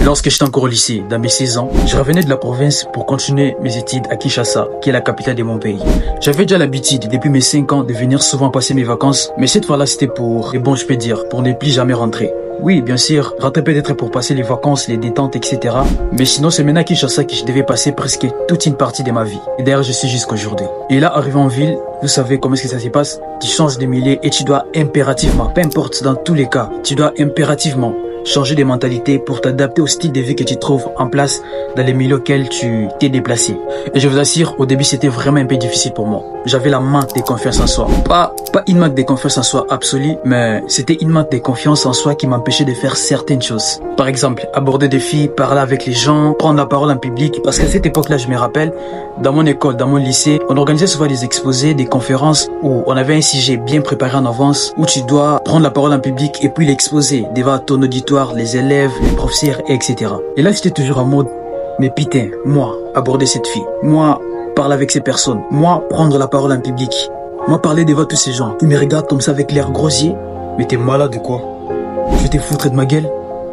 Lorsque j'étais encore au lycée, dans mes 16 ans, je revenais de la province pour continuer mes études à Kinshasa, qui est la capitale de mon pays. J'avais déjà l'habitude, depuis mes 5 ans, de venir souvent passer mes vacances, mais cette fois-là, c'était pour, et bon, je peux dire, pour ne plus jamais rentrer. Oui, bien sûr, rentrer peut-être pour passer les vacances, les détentes, etc. Mais sinon, c'est maintenant à Kinshasa que je devais passer presque toute une partie de ma vie. Et d'ailleurs, je suis jusqu'aujourd'hui. Et là, arrivé en ville, vous savez comment est-ce que ça se passe? Tu changes de milieu et tu dois impérativement, peu importe dans tous les cas, tu dois impérativement changer de mentalité pour t'adapter au style de vie que tu trouves en place dans les milieux auxquels tu t'es déplacé. Et je vous assure, au début, c'était vraiment un peu difficile pour moi. J'avais la manque de confiance en soi. Pas une manque de confiance en soi absolue, mais c'était une manque de confiance en soi qui m'empêchait de faire certaines choses. Par exemple, aborder des filles, parler avec les gens, prendre la parole en public. Parce qu'à cette époque-là, je me rappelle, dans mon école, dans mon lycée, on organisait souvent des exposés, des conférences où on avait un sujet bien préparé en avance, où tu dois prendre la parole en public et puis l'exposer devant ton auditoire, les élèves, les professeurs, etc. Et là, j'étais toujours en mode, mais putain, moi, aborder cette fille, moi, parler avec ces personnes, moi, prendre la parole en public, moi, parler devant tous ces gens qui me regardent comme ça avec l'air grossier. Mais t'es malade ou quoi? Je te foutre de ma gueule?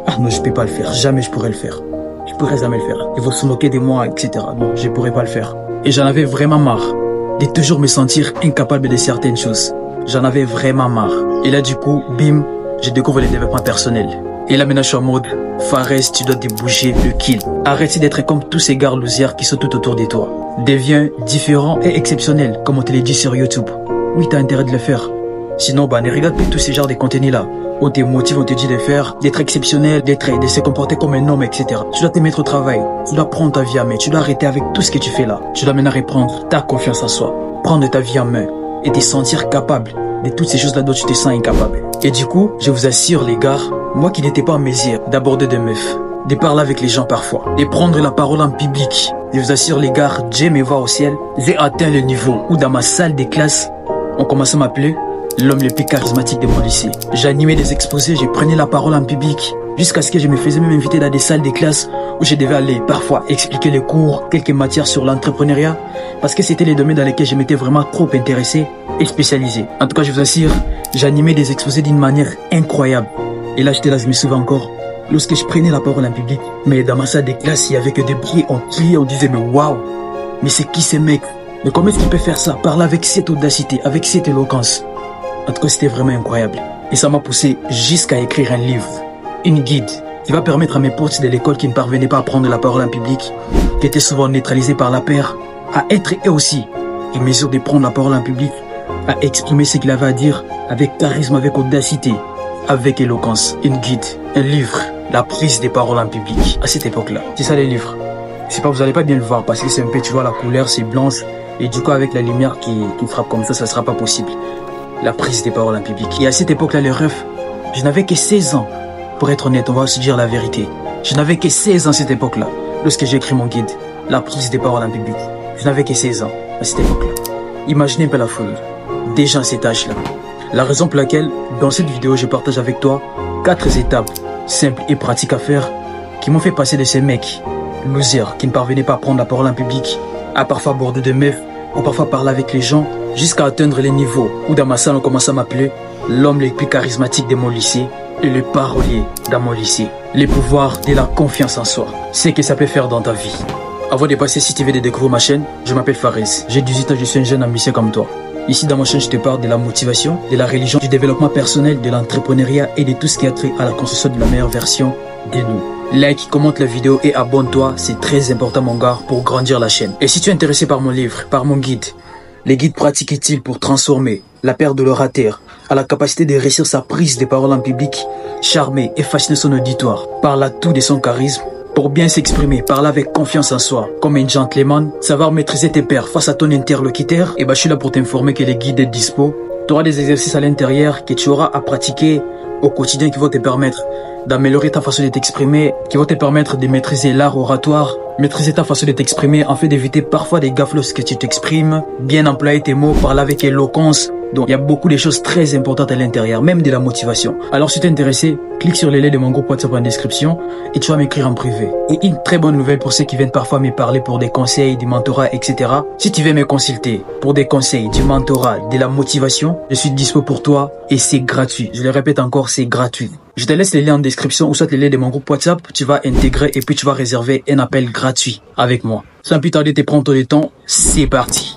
Ah non, je peux pas le faire, jamais je pourrais le faire. Je pourrais jamais le faire. Ils vont se moquer de moi, etc. Non, je pourrais pas le faire. Et j'en avais vraiment marre de toujours me sentir incapable de certaines choses. J'en avais vraiment marre. Et là, du coup, bim, je découvre le développement personnel. Et là, maintenant, je suis en mode, Fares, tu dois te bouger le kill. Arrête d'être comme tous ces gars losers qui sont tout autour de toi. Deviens différent et exceptionnel, comme on te l'a dit sur YouTube. Oui, t'as intérêt de le faire. Sinon, ne regarde plus tous ces genres de contenus-là. On te motive, on te dit de faire, d'être exceptionnel, de se comporter comme un homme, etc. Tu dois te mettre au travail. Tu dois prendre ta vie en main. Tu dois arrêter avec tout ce que tu fais là. Tu dois maintenant reprendre ta confiance en soi. Prendre ta vie en main. Et te sentir capable de toutes ces choses-là dont tu te sens incapable. Et du coup, je vous assure les gars, moi qui n'étais pas en mesure d'aborder des meufs, de parler avec les gens parfois, de prendre la parole en public, je vous assure les gars, Dieu me voit au ciel, j'ai atteint le niveau où dans ma salle de classe, on commençait à m'appeler l'homme le plus charismatique de mon lycée. J'animais des exposés, je prenais la parole en public, jusqu'à ce que je me faisais même inviter dans des salles de classe où je devais aller parfois expliquer les cours, quelques matières sur l'entrepreneuriat, parce que c'était les domaines dans lesquels je m'étais vraiment trop intéressé et spécialisé. En tout cas, je vous assure, j'animais des exposés d'une manière incroyable. Et là, j'étais là, je me souviens encore, lorsque je prenais la parole en public, mais dans ma salle de classe, il y avait que des bruits, on criait, on disait, mais waouh, mais c'est qui ce mec? Mais comment est-ce qu'il peut faire ça? Parler avec cette audacité, avec cette éloquence. En tout cas, c'était vraiment incroyable. Et ça m'a poussé jusqu'à écrire un livre, une guide, qui va permettre à mes potes de l'école qui ne parvenaient pas à prendre la parole en public, qui étaient souvent neutralisés par la peur, à être eux aussi en mesure de prendre la parole en public, à exprimer ce qu'il avait à dire avec charisme, avec audacité, avec éloquence. Une guide, un livre, la prise des paroles en public. À cette époque-là, c'est ça les livres. Je sais pas, vous allez pas bien le voir parce que c'est un peu, tu vois, la couleur c'est blanche et du coup avec la lumière qui frappe comme ça sera pas possible. La prise des paroles en public. Et à cette époque-là, les refs, je n'avais que 16 ans. Pour être honnête, on va se dire la vérité. Je n'avais que 16 ans à cette époque-là, lorsque j'ai écrit mon guide, la prise des paroles en public. Je n'avais que 16 ans à cette époque-là. Imaginez un peu la folie. Déjà à cet âge-là. La raison pour laquelle, dans cette vidéo, je partage avec toi 4 étapes simples et pratiques à faire qui m'ont fait passer de ces mecs losers qui ne parvenaient pas à prendre la parole en public, à parfois aborder des meufs ou parfois parler avec les gens, jusqu'à atteindre les niveaux où dans ma salle on commence à m'appeler l'homme le plus charismatique de mon lycée et le parolier dans mon lycée. Les pouvoirs de la confiance en soi. C'est ce que ça peut faire dans ta vie. Avant de passer, si tu veux découvrir ma chaîne, je m'appelle Fares. J'ai 18 ans, je suis un jeune ambitieux comme toi. Ici dans ma chaîne, je te parle de la motivation, de la religion, du développement personnel, de l'entrepreneuriat et de tout ce qui a trait à la construction de la meilleure version de nous. Like, commente la vidéo et abonne-toi, c'est très important mon gars pour grandir la chaîne. Et si tu es intéressé par mon livre, par mon guide, les guides pratiques utiles pour transformer la perte de l'orateur à la capacité de réussir sa prise de parole en public, charmer et fasciner son auditoire par l'atout de son charisme, pour bien s'exprimer, parler avec confiance en soi, comme un gentleman, savoir maîtriser tes pairs face à ton interlocuteur, et je suis là pour t'informer que les guides est dispo. Tu auras des exercices à l'intérieur que tu auras à pratiquer au quotidien qui vont te permettre d'améliorer ta façon de t'exprimer, qui vont te permettre de maîtriser l'art oratoire, maîtriser ta façon de t'exprimer, en fait d'éviter parfois des gaffes lorsque tu t'exprimes, bien employer tes mots, parler avec éloquence, Donc, il y a beaucoup de choses très importantes à l'intérieur, même de la motivation. Alors, si tu es intéressé, clique sur le lien de mon groupe WhatsApp en description et tu vas m'écrire en privé. Et une très bonne nouvelle pour ceux qui viennent parfois me parler pour des conseils, du mentorat, etc. Si tu veux me consulter pour des conseils, du mentorat, de la motivation, je suis dispo pour toi et c'est gratuit. Je le répète encore, c'est gratuit. Je te laisse les liens en description ou soit les liens de mon groupe WhatsApp. Tu vas intégrer et puis tu vas réserver un appel gratuit avec moi. Sans plus tarder, prends ton temps. C'est parti.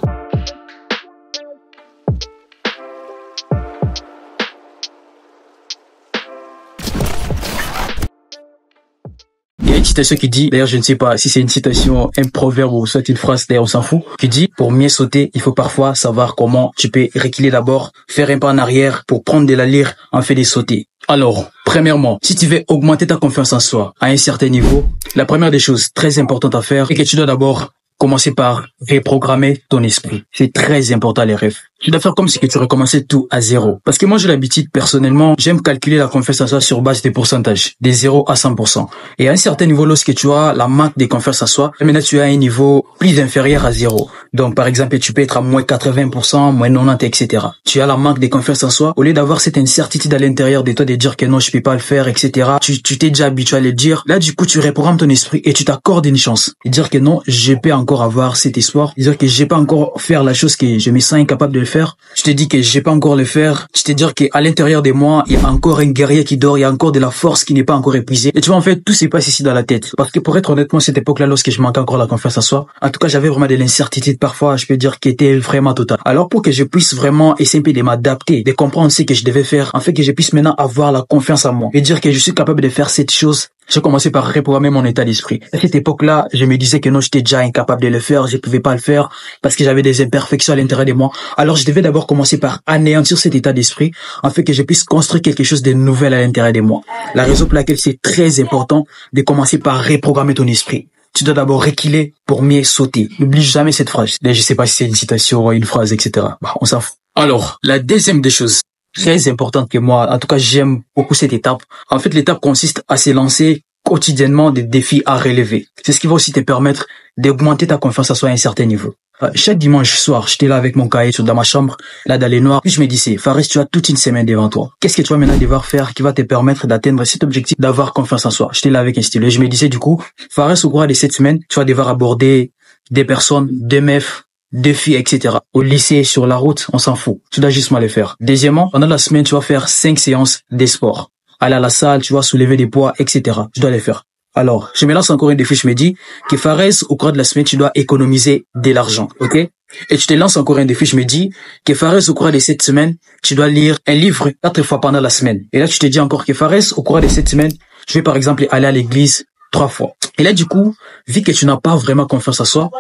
Il y a une citation qui dit, d'ailleurs je ne sais pas si c'est une citation, un proverbe ou soit une phrase, d'ailleurs on s'en fout, qui dit, pour mieux sauter, il faut parfois savoir comment tu peux reculer d'abord, faire un pas en arrière pour prendre de l'allure en fait de sauter. Alors, premièrement, si tu veux augmenter ta confiance en soi à un certain niveau, la première des choses très importantes à faire est que tu dois d'abord commencer par reprogrammer ton esprit. C'est très important les rêves. Tu dois faire comme si que tu recommençais tout à zéro. Parce que moi j'ai l'habitude, personnellement, j'aime calculer la confiance en soi sur base des pourcentages, des 0 à 100%. Et à un certain niveau, lorsque tu as la manque de confiance en soi, maintenant tu as un niveau plus inférieur à 0. Donc par exemple, tu peux être à moins 80%, moins 90, etc. Tu as la manque de confiance en soi. Au lieu d'avoir cette incertitude à l'intérieur de toi de dire que non, je peux pas le faire, etc. Tu t'es déjà habitué à le dire. Là, du coup, tu reprogrammes ton esprit et tu t'accordes une chance. Et dire que non, je peux encore avoir cet espoir. Dire que je peux encore faire la chose que je me sens incapable de le faire. Tu te dis que je vais pas encore le faire. Tu te dis qu'à l'intérieur de moi, il y a encore un guerrier qui dort, il y a encore de la force qui n'est pas encore épuisée. Et tu vois, en fait, tout se passe ici dans la tête. Parce que pour être honnêtement, cette époque-là, lorsque je manquais encore la confiance en soi, en tout cas, j'avais vraiment de l'incertitude parfois, je peux dire qu'elle était vraiment totale. Alors pour que je puisse vraiment essayer de m'adapter, de comprendre ce que je devais faire, en fait que je puisse maintenant avoir la confiance en moi et dire que je suis capable de faire cette chose, j'ai commencé par reprogrammer mon état d'esprit. À cette époque-là, je me disais que non, j'étais déjà incapable de le faire, je pouvais pas le faire parce que j'avais des imperfections à l'intérieur de moi. Alors, je devais d'abord commencer par anéantir cet état d'esprit, en fait que je puisse construire quelque chose de nouvel à l'intérieur de moi. La raison pour laquelle c'est très important de commencer par reprogrammer ton esprit. Tu dois d'abord reculer pour mieux sauter. N'oublie jamais cette phrase. Je sais pas si c'est une citation, une phrase, etc. On s'en fout. Alors, la deuxième des choses très importante que moi, en tout cas, j'aime beaucoup cette étape. En fait, l'étape consiste à se lancer quotidiennement des défis à relever. C'est ce qui va aussi te permettre d'augmenter ta confiance en soi à un certain niveau. Chaque dimanche soir, j'étais là avec mon cahier dans ma chambre, là dans les noirs, puis je me disais, Fares, tu as toute une semaine devant toi. Qu'est-ce que tu vas maintenant devoir faire qui va te permettre d'atteindre cet objectif d'avoir confiance en soi? J'étais là avec un stylo et je me disais du coup, Fares, au cours de cette semaine, tu vas devoir aborder des personnes, des meufs, des filles, etc. Au lycée, sur la route, on s'en fout. Tu dois juste mal le faire. Deuxièmement, pendant la semaine, tu vas faire 5 séances de sport. Aller à la salle, tu vas soulever des poids, etc. Tu dois les faire. Alors, je me lance encore un défi, je me dis que Fares, au cours de la semaine, tu dois économiser de l'argent, ok? Et tu te lances encore un défi, je me dis que Fares, au cours de cette semaine, tu dois lire un livre 4 fois pendant la semaine. Et là, tu te dis encore que Fares, au cours de cette semaine, je vais par exemple aller à l'église 3 fois. Et là, du coup, vu que tu n'as pas vraiment confiance en soi,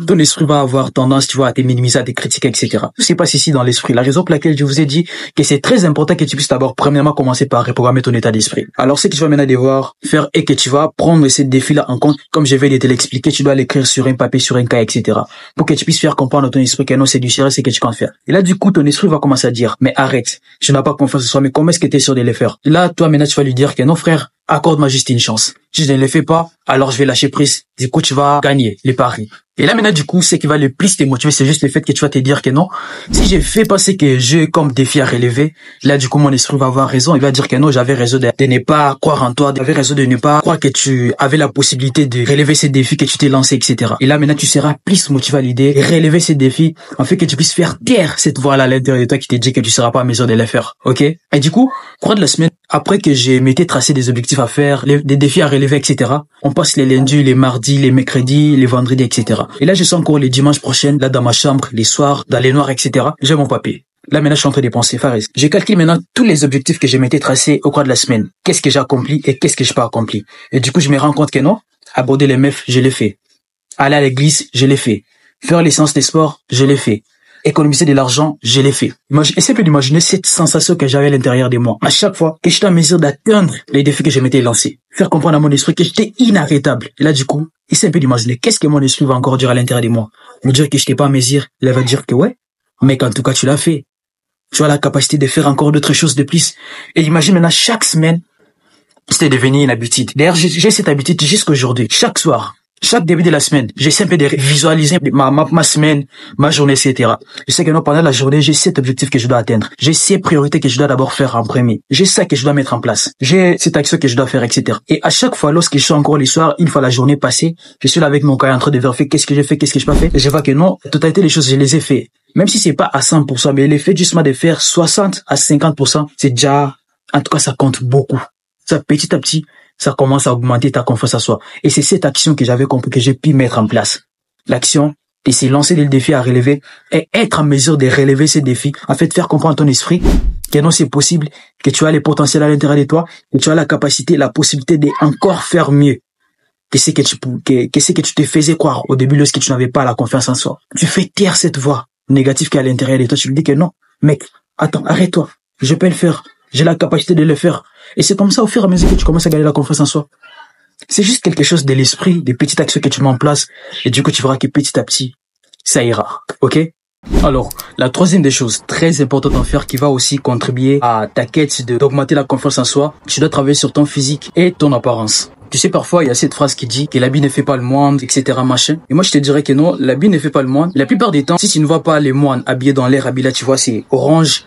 ton esprit va avoir tendance, tu vois, à te minimiser, à te critiquer, etc. Tout se passe ici dans l'esprit. La raison pour laquelle je vous ai dit que c'est très important que tu puisses d'abord, premièrement, commencer par reprogrammer ton état d'esprit. Alors, ce que tu vas maintenant devoir faire est que tu vas prendre ces défis-là en compte. Comme je vais te l'expliquer, tu dois l'écrire sur un papier, sur un cahier, etc. Pour que tu puisses faire comprendre à ton esprit que non, c'est du sérieux, c'est que tu comptes faire. Et là, du coup, ton esprit va commencer à dire, mais arrête, je n'ai pas confiance en soi, mais comment est-ce que tu es sûr de le faire? Là, toi, maintenant, tu vas lui dire que non, frère, accorde-moi juste une chance. Si je ne le fais pas, alors je vais lâcher prise. Du coup, tu vas gagner les paris. Et là, maintenant, du coup, ce qui va le plus te motiver, c'est juste le fait que tu vas te dire que non, si j'ai fait passer que j'ai comme défi à relever, là, du coup, mon esprit va avoir raison. Il va dire que non, j'avais raison de ne pas croire en toi, j'avais raison de ne pas croire que tu avais la possibilité de relever ces défis que tu t'es lancé, etc. Et là, maintenant, tu seras plus motivé à l'idée et relever ces défis, en fait que tu puisses faire taire cette voix-là à l'intérieur de toi qui te dit que tu seras pas en mesure de les faire. Ok? Et du coup, cours de la semaine, après que j'ai m'étais tracé des objectifs à faire, des défis à relever, etc., on passe les lundis, les mardis, les mercredis, les vendredis, etc. Et là, je sens encore les dimanches prochains, là, dans ma chambre, les soirs, dans les noirs, etc. J'ai mon papier. Là, maintenant, je suis en train de penser, Fares. J'ai calculé maintenant tous les objectifs que je m'étais tracés au cours de la semaine. Qu'est-ce que j'ai accompli et qu'est-ce que j'ai pas accompli. Et du coup, je me rends compte que non, aborder les meufs, je l'ai fait. Aller à l'église, je l'ai fait. Faire les séances de sport, je l'ai fait. Économiser de l'argent, je l'ai fait. Essaye d'imaginer cette sensation que j'avais à l'intérieur de moi. À chaque fois que j'étais en mesure d'atteindre les défis que je m'étais lancés. Faire comprendre à mon esprit que j'étais inarrêtable. Et là, du coup, essaye d'imaginer qu'est-ce que mon esprit va encore dire à l'intérieur de moi. Me dire que j'étais pas en mesure. Il va dire que ouais, mais qu'en tout cas, tu l'as fait. Tu as la capacité de faire encore d'autres choses de plus. Et imagine maintenant, chaque semaine, c'était devenu une habitude. D'ailleurs, j'ai cette habitude jusqu'aujourd'hui. Chaque soir, Chaque début de la semaine, j'essaie un peu de visualiser ma semaine, ma journée, etc. Je sais que non, pendant la journée, j'ai cet objectif que je dois atteindre. J'ai ces priorités que je dois d'abord faire en premier. J'ai ça que je dois mettre en place. J'ai cette action que je dois faire, etc. Et à chaque fois, lorsque je suis encore le soir, une fois la journée passée, je suis là avec mon cahier en train de vérifier qu'est-ce que j'ai fait, qu'est-ce que je n'ai pas fait. Et je vois que non, la totalité des choses, je les ai fait. Même si c'est pas à 100%, mais l'effet justement de faire 60 à 50%, c'est déjà, en tout cas, ça compte beaucoup. Ça, petit à petit, ça commence à augmenter ta confiance en soi. Et c'est cette action que j'avais compris que j'ai pu mettre en place. L'action, et c'est lancer des défis à relever et être en mesure de relever ces défis. En fait, faire comprendre à ton esprit que non, c'est possible, que tu as les potentiels à l'intérieur de toi, que tu as la capacité, la possibilité d'encore faire mieux que ce que tu te faisais croire au début lorsque tu n'avais pas la confiance en soi. Tu fais taire cette voix négative qui est à l'intérieur de toi. Tu lui dis que non, mec, attends, arrête-toi. Je peux le faire. J'ai la capacité de le faire. Et c'est comme ça, au fur et à mesure que tu commences à gagner la confiance en soi. C'est juste quelque chose de l'esprit, des petites actions que tu mets en place. Et du coup, tu verras que petit à petit, ça ira. OK? Alors, la troisième des choses très importantes à faire qui va aussi contribuer à ta quête d'augmenter la confiance en soi, tu dois travailler sur ton physique et ton apparence. Tu sais, parfois, il y a cette phrase qui dit que l'habit ne fait pas le moine, etc., machin. Et moi, je te dirais que non, l'habit ne fait pas le moine. La plupart des temps, si tu ne vois pas les moines habillés dans l'air, habillés là, tu vois, c'est orange,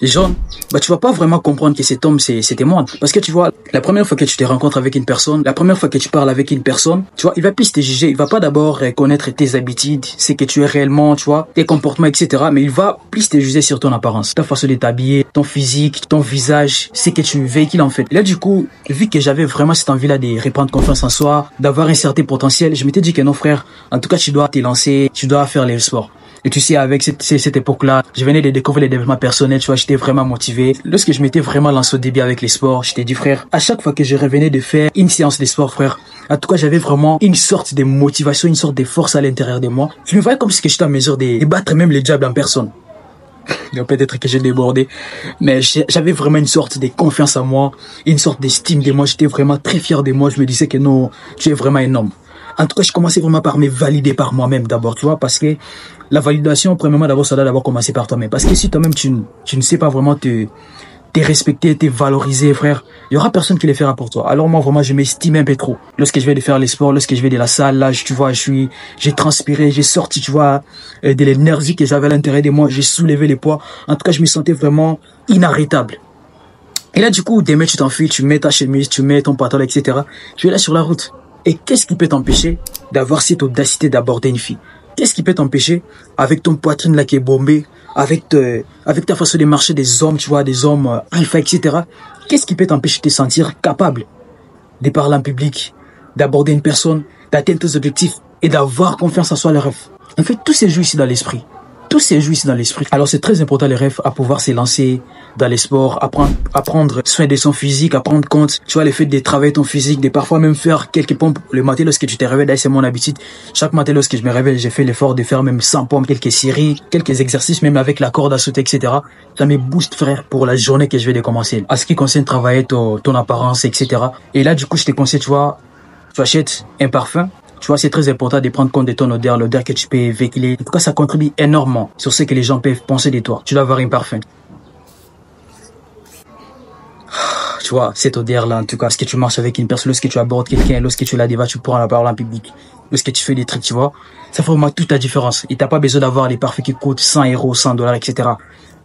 jaune, bah tu vas pas vraiment comprendre que cet homme c'est tes moines. Parce que tu vois, la première fois que tu te rencontres avec une personne, la première fois que tu parles avec une personne, tu vois, il va plus te juger, il va pas d'abord connaître tes habitudes, ce que tu es réellement, tu vois, tes comportements, etc. Mais il va plus te juger sur ton apparence, ta façon de t'habiller, ton physique, ton visage, ce que tu véhicules en fait. Et là du coup, vu que j'avais vraiment cette envie-là de reprendre confiance en soi, d'avoir un certain potentiel, je m'étais dit que non frère, en tout cas tu dois te lancer, tu dois faire les sports. Et tu sais, avec cette époque-là, je venais de découvrir les développements personnels, tu vois, j'étais vraiment motivé. Lorsque je m'étais vraiment lancé au début avec les sports, je t'ai dit, frère, à chaque fois que je revenais de faire une séance de sport, frère, en tout cas, j'avais vraiment une sorte de motivation, une sorte de force à l'intérieur de moi. Je me voyais comme si j'étais en mesure de battre même les diables en personne. Peut-être que j'ai débordé, mais j'avais vraiment une sorte de confiance en moi, une sorte d'estime de moi. J'étais vraiment très fier de moi. Je me disais que non, tu es vraiment un homme. En tout cas, je commençais vraiment par me valider par moi-même d'abord, tu vois, parce que la validation, premièrement, d'abord, ça doit d'abord commencer par toi-même. Parce que si toi-même, tu ne sais pas vraiment te respecter, te valoriser, frère, il y aura personne qui le fera pour toi. Alors moi, vraiment, je m'estime un peu trop. Lorsque je vais faire les sports, lorsque je vais de la salle, là, tu vois, j'ai transpiré, j'ai sorti, tu vois, de l'énergie que j'avais à l'intérieur de moi, j'ai soulevé les poids. En tout cas, je me sentais vraiment inarrêtable. Et là, du coup, demain, tu t'enfiles, tu mets ta chemise, tu mets ton pantalon, etc. Tu es là sur la route. Et qu'est-ce qui peut t'empêcher d'avoir cette audacité d'aborder une fille? Qu'est-ce qui peut t'empêcher, avec ton poitrine là qui est bombée, avec ta façon de marcher des hommes, tu vois, des hommes alpha, etc. Qu'est-ce qui peut t'empêcher de te sentir capable de parler en public, d'aborder une personne, d'atteindre tes objectifs et d'avoir confiance en soi, les rêves? En fait, tout se joue ici dans l'esprit. Tout se joue ici dans l'esprit. Alors, c'est très important, les rêves, à pouvoir se lancer dans les sports, à prendre soin de son physique, à prendre compte, tu vois, le fait de travailler ton physique, de parfois même faire quelques pompes le matin lorsque tu te réveilles. D'ailleurs, c'est mon habitude. Chaque matin, lorsque je me réveille, j'ai fait l'effort de faire même 100 pompes, quelques séries, quelques exercices, même avec la corde à sauter, etc. Ça me booste, frère, pour la journée que je vais de commencer. À ce qui concerne travailler ton apparence, etc. Et là, du coup, je te conseille, tu vois, tu achètes un parfum. Tu vois, c'est très important de prendre compte de ton odeur, l'odeur que tu peux véhiculer. En tout cas, ça contribue énormément sur ce que les gens peuvent penser de toi. Tu dois avoir un parfum. Tu vois, cette odeur-là, en tout cas, lorsque tu marches avec une personne, lorsque tu abordes quelqu'un, lorsque tu la dévas, tu prends la parole en public, lorsque tu fais des trucs, tu vois, ça fait vraiment toute la différence. Et t'as pas besoin d'avoir les parfums qui coûtent 100 €, 100 $, etc.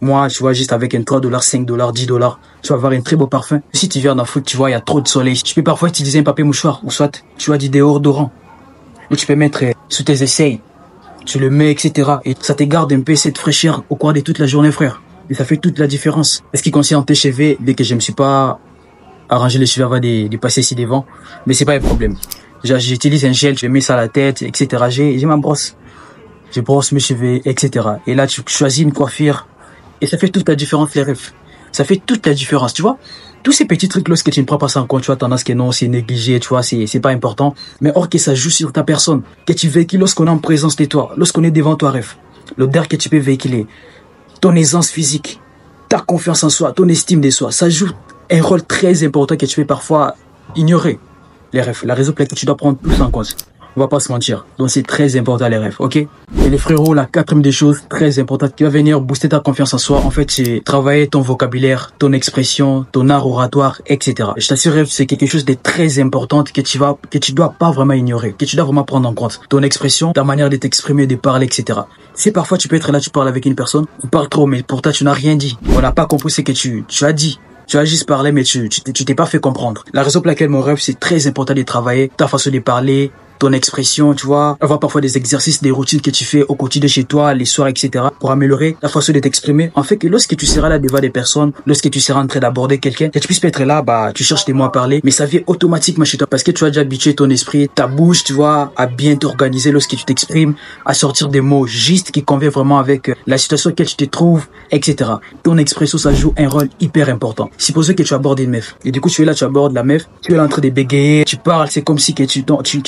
Moi, tu vois, juste avec un 3 $, 5 $, 10 $, tu vas avoir un très beau parfum. Si tu viens en Afrique, tu vois, il y a trop de soleil. Tu peux parfois utiliser un papier mouchoir, ou soit, tu as du déodorant. Ou tu peux mettre sous tes aisselles, tu le mets, etc. Et ça te garde un peu cette fraîcheur au cours de toute la journée, frère. Et ça fait toute la différence. Est-ce qu'il concerne tes cheveux, dès que je me suis pas arrangé les cheveux avant de passer ici devant, mais c'est pas un problème. J'utilise un gel, je mets ça à la tête, etc. J'ai ma brosse. Je brosse mes cheveux, etc. Et là, tu choisis une coiffure. Et ça fait toute la différence, les rêves. Ça fait toute la différence, tu vois. Tous ces petits trucs, lorsque tu ne prends pas ça en compte, tu as tendance que non, c'est négligé, tu vois, c'est pas important. Mais or que ça joue sur ta personne, que tu véhicules lorsqu'on est en présence de toi, lorsqu'on est devant toi, rêve. L'odeur que tu peux véhiculer, ton aisance physique, ta confiance en soi, ton estime de soi, ça joue un rôle très important que tu peux parfois ignorer. Les rêves, la raison pour laquelle tu dois prendre tout ça en compte. On va pas se mentir. Donc c'est très important les rêves, ok? Et les frérots, la quatrième des choses très importantes qui va venir booster ta confiance en soi, en fait, c'est travailler ton vocabulaire, ton expression, ton art oratoire, etc. Je t'assure, c'est quelque chose de très important que tu dois pas vraiment ignorer, que tu dois vraiment prendre en compte. Ton expression, ta manière de t'exprimer, de parler, etc. Si parfois tu peux être là, tu parles avec une personne, tu parles trop, mais pourtant tu n'as rien dit. On n'a pas compris ce que tu as dit. Tu as juste parlé, mais tu t'es pas fait comprendre. La raison pour laquelle mon rêve, c'est très important de travailler ta façon de parler, ton expression, tu vois, avoir parfois des exercices, des routines que tu fais au quotidien chez toi, les soirs, etc. pour améliorer la façon de t'exprimer. En fait, que lorsque tu seras là devant des personnes, lorsque tu seras en train d'aborder quelqu'un, que tu puisses être là, tu cherches des mots à parler, mais ça vient automatiquement chez toi parce que tu as déjà habitué ton esprit, ta bouche, tu vois, à bien t'organiser lorsque tu t'exprimes, à sortir des mots justes qui conviennent vraiment avec la situation dans laquelle tu te trouves, etc. Ton expression, ça joue un rôle hyper important. Supposons que tu abordes une meuf. Et du coup, tu es là, tu abordes la meuf, tu es là en train de bégayer, tu parles, c'est comme si que tu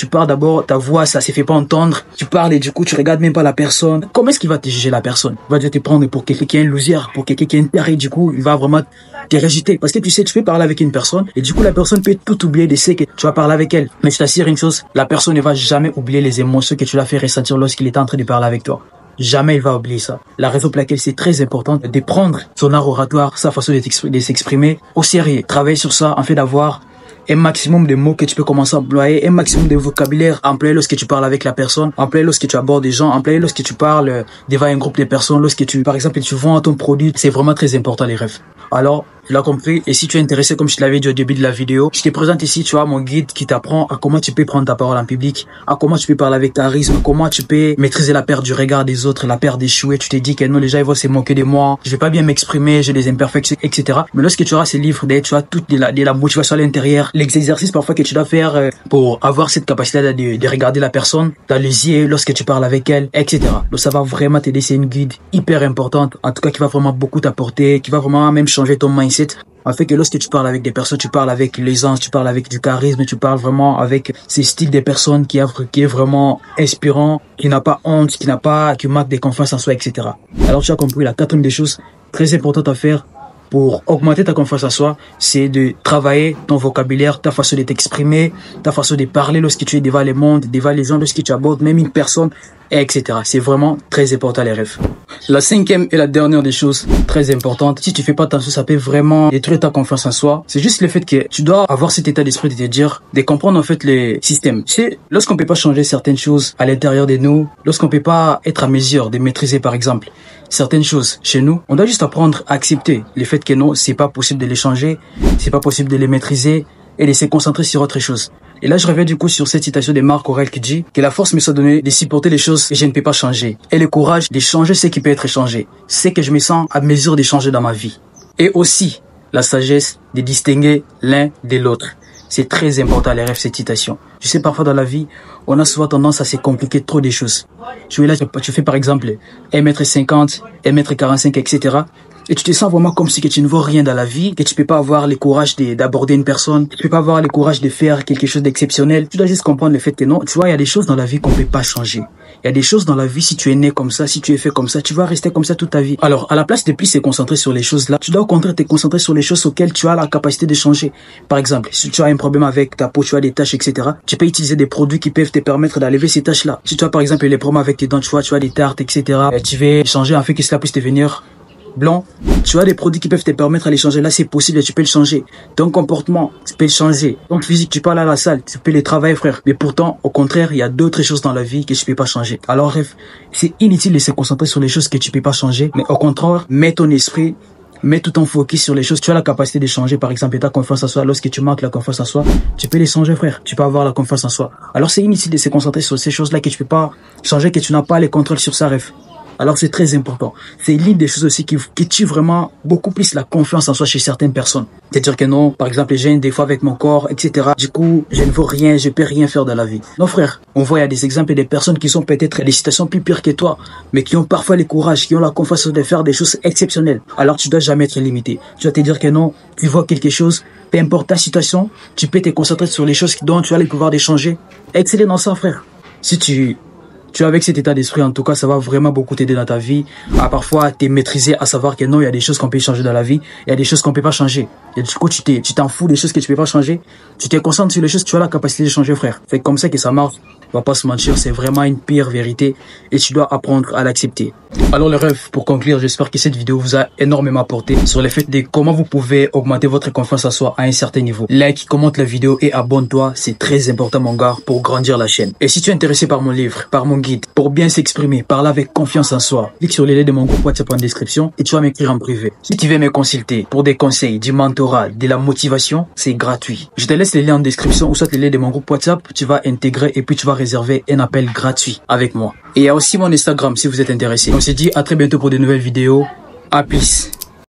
parles d'abord, ta voix, ça se fait pas entendre. Tu parles et du coup, tu regardes même pas la personne. Comment est-ce qu'il va te juger la personne? Il va déjà te prendre pour quelqu'un qui est un loser, pour quelqu'un qui est un taré. Du coup, il va vraiment te rejeter. Parce que tu sais, tu peux parler avec une personne et du coup, la personne peut tout oublier de ce que tu vas parler avec elle. Mais je t'assure une chose, la personne ne va jamais oublier les émotions que tu l'as fait ressentir lorsqu'il était en train de parler avec toi. Jamais il va oublier ça. La raison pour laquelle c'est très important de prendre son art oratoire, sa façon de s'exprimer au sérieux. Travailler sur ça, en fait d'avoir un maximum de mots que tu peux commencer à employer, un maximum de vocabulaire employé lorsque tu parles avec la personne, employé lorsque tu abordes des gens, employé lorsque tu parles devant un groupe de personnes, lorsque par exemple, tu vends ton produit. C'est vraiment très important les rêves. Alors, tu l'as compris. Et si tu es intéressé, comme je te l'avais dit au début de la vidéo, je te présente ici, tu vois, mon guide qui t'apprend à comment tu peux prendre ta parole en public, à comment tu peux parler avec ta charisme, comment tu peux maîtriser la peur du regard des autres, la peur d'échouer. Tu te dis que non, les gens, ils vont se moquer de moi, je vais pas bien m'exprimer, j'ai des imperfections, etc. Mais lorsque tu auras ces livres, tu as toute la motivation à l'intérieur, les exercices parfois que tu dois faire pour avoir cette capacité de regarder la personne dans les yeux lorsque tu parles avec elle, etc. Donc ça va vraiment t'aider, c'est une guide hyper importante, en tout cas qui va vraiment beaucoup t'apporter, qui va vraiment même changer ton mindset. En fait que lorsque tu parles avec des personnes, tu parles avec l'aisance, tu parles avec du charisme, tu parles vraiment avec ces styles de personnes qui est vraiment inspirant, qui n'a pas honte, qui manque de confiance en soi, etc. Alors tu as compris, la quatrième des choses très importante à faire pour augmenter ta confiance en soi, c'est de travailler ton vocabulaire, ta façon de t'exprimer, ta façon de parler lorsque tu es devant le monde, devant les gens, lorsque tu abordes même une personne, etc. C'est vraiment très important les rêves. La cinquième et la dernière des choses très importantes, si tu fais pas attention, ça peut vraiment détruire ta confiance en soi. C'est juste le fait que tu dois avoir cet état d'esprit de te dire, de comprendre en fait les systèmes. Tu sais, lorsqu'on peut pas changer certaines choses à l'intérieur de nous, lorsqu'on peut pas être à mesure de maîtriser par exemple certaines choses chez nous, on doit juste apprendre à accepter le fait que non, c'est pas possible de les changer, c'est pas possible de les maîtriser et de se concentrer sur autre chose. Et là, je reviens du coup sur cette citation de Marc Aurèle qui dit que la force me soit donnée de supporter les choses que je ne peux pas changer et le courage de changer ce qui peut être changé, c'est que je me sens à mesure de changer dans ma vie. Et aussi, la sagesse de distinguer l'un de l'autre. C'est très important les rêves, cette citation. Tu sais, parfois dans la vie, on a souvent tendance à se compliquer trop des choses. Tu es là, tu fais par exemple 1m50, 1m45, etc. Et tu te sens vraiment comme si que tu ne vaux rien dans la vie, que tu peux pas avoir le courage d'aborder une personne, tu peux pas avoir le courage de faire quelque chose d'exceptionnel. Tu dois juste comprendre le fait que non, tu vois, il y a des choses dans la vie qu'on peut pas changer. Il y a des choses dans la vie, si tu es né comme ça, si tu es fait comme ça, tu vas rester comme ça toute ta vie. Alors, à la place de plus se concentrer sur les choses là, tu dois au contraire te concentrer sur les choses auxquelles tu as la capacité de changer. Par exemple, si tu as un problème avec ta peau, tu as des taches, etc. Tu peux utiliser des produits qui peuvent te permettre d'enlever ces taches là. Si tu as par exemple les problèmes avec tes dents, tu as des tartes, etc. Tu veux changer en fait que cela puisse devenir blanc, tu as des produits qui peuvent te permettre de les changer. Là, c'est possible et tu peux le changer. Ton comportement, tu peux le changer. Ton physique, tu parles à la salle, tu peux les travailler, frère. Mais pourtant, au contraire, il y a d'autres choses dans la vie que tu peux pas changer. Alors, rêve, c'est inutile de se concentrer sur les choses que tu peux pas changer. Mais au contraire, mets ton esprit, mets tout ton focus sur les choses. Tu as la capacité de changer, par exemple, ta confiance en soi. Lorsque tu manques la confiance en soi, tu peux les changer, frère. Tu peux avoir la confiance en soi. Alors, c'est inutile de se concentrer sur ces choses-là que tu peux pas changer, que tu n'as pas les contrôles sur ça, rêve. Alors c'est très important. C'est l'une des choses aussi qui tue vraiment beaucoup plus la confiance en soi chez certaines personnes. C'est-à-dire que non, par exemple, j'ai une défaut avec mon corps, etc. Du coup, je ne vaux rien, je peux rien faire dans la vie. Non frère, on voit il y a des exemples des personnes qui sont peut-être des situations plus pires que toi, mais qui ont parfois le courage, qui ont la confiance de faire des choses exceptionnelles. Alors tu dois jamais être limité. Tu dois te dire que non, tu vois quelque chose, peu importe ta situation, tu peux te concentrer sur les choses dont tu as le pouvoir de changer. Excellent dans ça frère. Si tu Tu es avec cet état d'esprit, en tout cas, ça va vraiment beaucoup t'aider dans ta vie à parfois te maîtriser, à savoir que non, il y a des choses qu'on peut changer dans la vie, il y a des choses qu'on peut pas changer. Et du coup, tu t'en fous des choses que tu peux pas changer, tu te concentres sur les choses que tu as la capacité de changer, frère. C'est comme ça que ça marche. On va pas se mentir, c'est vraiment une pire vérité et tu dois apprendre à l'accepter. Alors les rêves, pour conclure, j'espère que cette vidéo vous a énormément apporté sur le fait de comment vous pouvez augmenter votre confiance en soi à un certain niveau. Like, commente la vidéo et abonne-toi, c'est très important mon gars pour grandir la chaîne. Et si tu es intéressé par mon livre, par mon guide, pour bien s'exprimer, parler avec confiance en soi, clique sur les liens de mon groupe WhatsApp en description et tu vas m'écrire en privé. Si tu veux me consulter pour des conseils, du mentorat, de la motivation, c'est gratuit. Je te laisse les liens en description ou soit les liens de mon groupe WhatsApp, tu vas intégrer et puis tu vas réserver un appel gratuit avec moi. Et il y a aussi mon Instagram si vous êtes intéressé. On se dit à très bientôt pour de nouvelles vidéos. À plus.